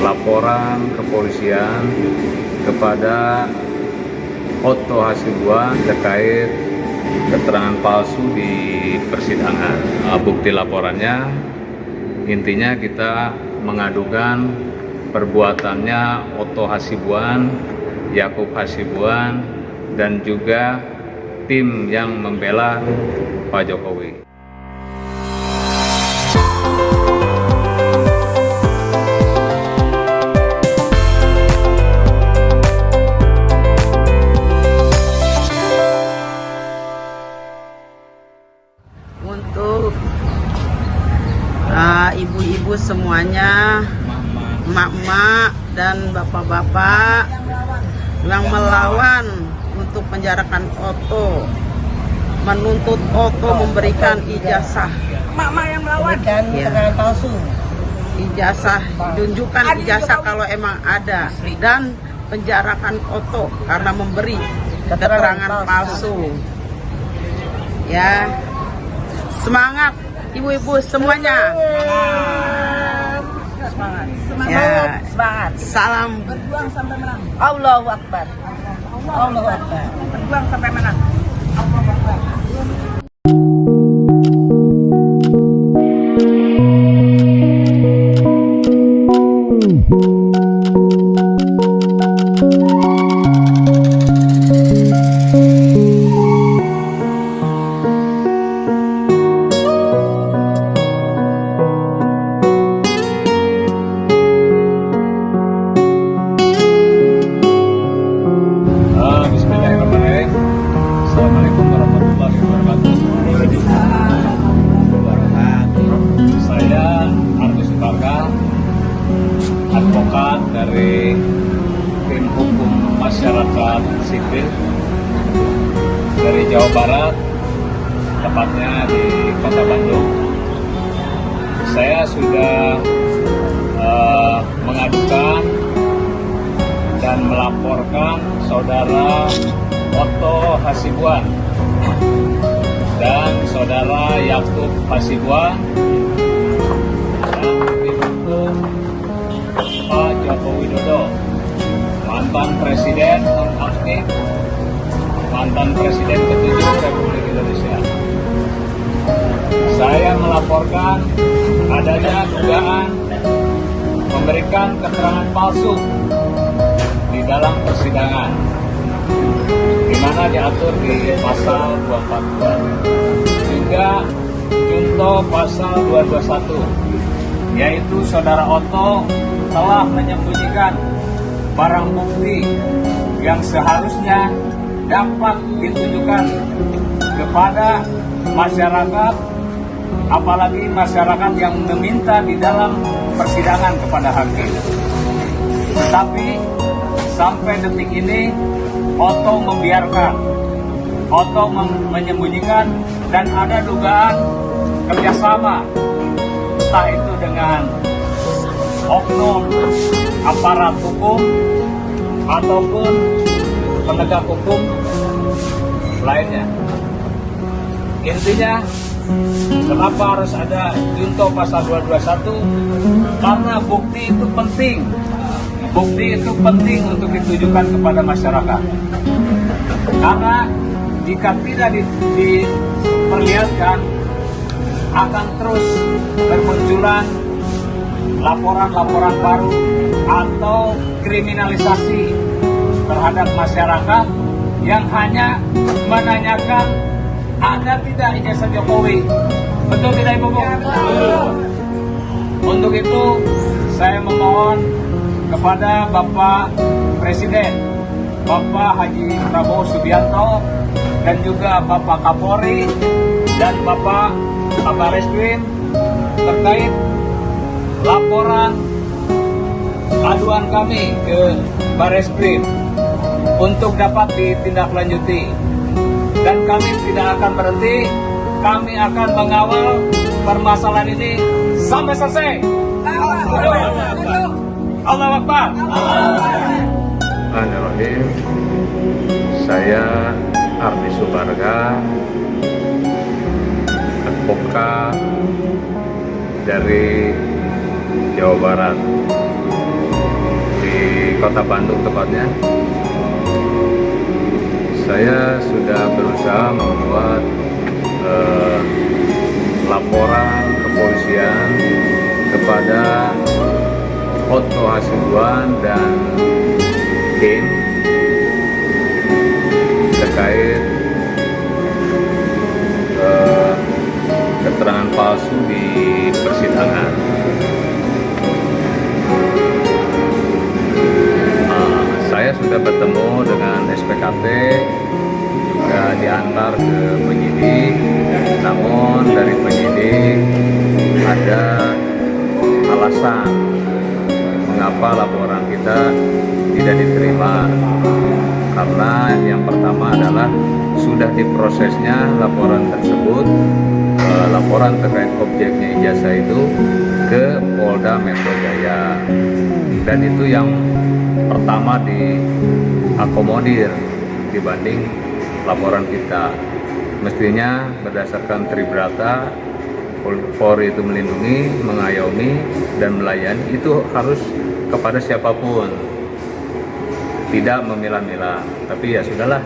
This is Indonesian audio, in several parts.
laporan kepolisian kepada Otto Hasibuan terkait keterangan palsu di persidangan. Bukti laporannya intinya kita mengadukan perbuatannya Otto Hasibuan, Yakub Hasibuan, dan juga tim yang membela Pak Jokowi. Untuk ibu-ibu semuanya, emak-emak dan bapak-bapak yang melawan untuk penjarakan Otto, menuntut Otto memberikan ijazah. Emak-emak yang melawan dan keterangan palsu. Ijazah, tunjukkan ijazah kalau emang ada, dan penjarakan Otto karena memberi keterangan palsu. Ya, semangat ibu-ibu semuanya. Semangat. Ya, Semangat. salam Berjuang sampai menang. Allahu Akbar. Allahu Akbar. Berjuang sampai menang. Allahu Akbar. Bismillahirrahmanirrahim. Assalamualaikum warahmatullahi wabarakatuh. Saya Ardi Subarga, advokat dari tim hukum masyarakat sipil dari Jawa Barat, tepatnya di Kota Bandung. Saya sudah mengadukan dan melaporkan saudara Otto Hasibuan dan saudara Yakub Hasibuan dan tim hukum Pak Joko Widodo, mantan Presiden nonaktif, mantan Presiden ke-7 Republik Indonesia. Saya melaporkan adanya dugaan memberikan keterangan palsu di dalam persidangan, di mana diatur di pasal 242, juga junto pasal 221, yaitu saudara Otto telah menyembunyikan barang bukti yang seharusnya dapat ditunjukkan kepada masyarakat, apalagi masyarakat yang meminta di dalam persidangan kepada hakim. Tetapi sampai detik ini Otto membiarkan, Otto menyembunyikan, dan ada dugaan kerjasama, entah itu dengan oknum aparat hukum ataupun penegak hukum lainnya. Intinya, kenapa harus ada junto pasal 221? Karena bukti itu penting. Bukti itu penting untuk ditujukan kepada masyarakat. Karena jika tidak diperlihatkan, akan terus bermunculan laporan-laporan baru atau kriminalisasi terhadap masyarakat yang hanya menanyakan ada tidak ijazah Jokowi. Betul tidak Ibu? Betul. Untuk itu saya memohon kepada Bapak Presiden, Bapak Haji Prabowo Subianto, dan juga Bapak Kapolri dan Bapak Kabar Eskrim terkait laporan aduan kami ke Bareskrim untuk dapat ditindaklanjuti. Dan kami tidak akan berhenti, kami akan mengawal permasalahan ini sampai selesai. Allahu Akbar. Bismillahirrahmanirrahim. Saya Ardi Subarga, advokat dari Jawa Barat, Kota Bandung tepatnya. Saya sudah berusaha membuat laporan kepolisian kepada Otto Hasibuan dan tim terkait keterangan palsu di persidangan. Saya sudah bertemu dengan SPKT, juga diantar ke penyidik, namun dari penyidik ada alasan mengapa laporan kita tidak diterima. Karena yang pertama adalah sudah diprosesnya laporan tersebut, laporan terkait objeknya ijazah itu ke Polda Metro Jaya, dan itu yang pertama diakomodir dibanding laporan kita. Mestinya berdasarkan Tribrata, Polri itu melindungi, mengayomi, dan melayani itu harus kepada siapapun, tidak memilah-milah. Tapi ya sudahlah,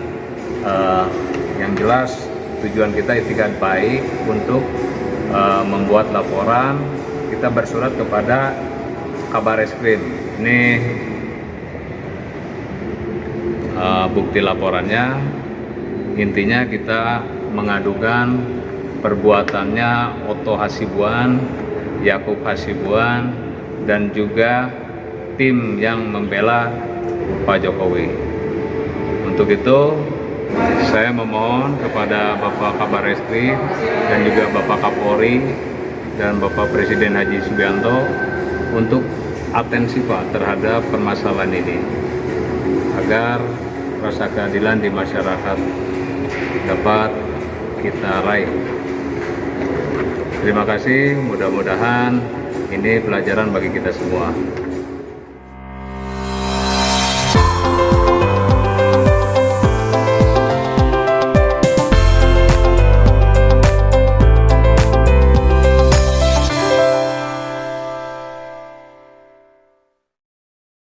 yang jelas tujuan kita itikat baik untuk membuat laporan. Kita bersurat kepada Kabareskrim. Ini bukti laporannya. Intinya kita mengadukan perbuatannya Otto Hasibuan, Yakub Hasibuan, dan juga tim yang membela Pak Jokowi. Untuk itu saya memohon kepada Bapak Kabareskrim dan juga Bapak Kapolri dan Bapak Presiden Haji Subianto untuk atensi Pak terhadap permasalahan ini, agar rasa keadilan di masyarakat dapat kita raih. Terima kasih, mudah-mudahan ini pelajaran bagi kita semua.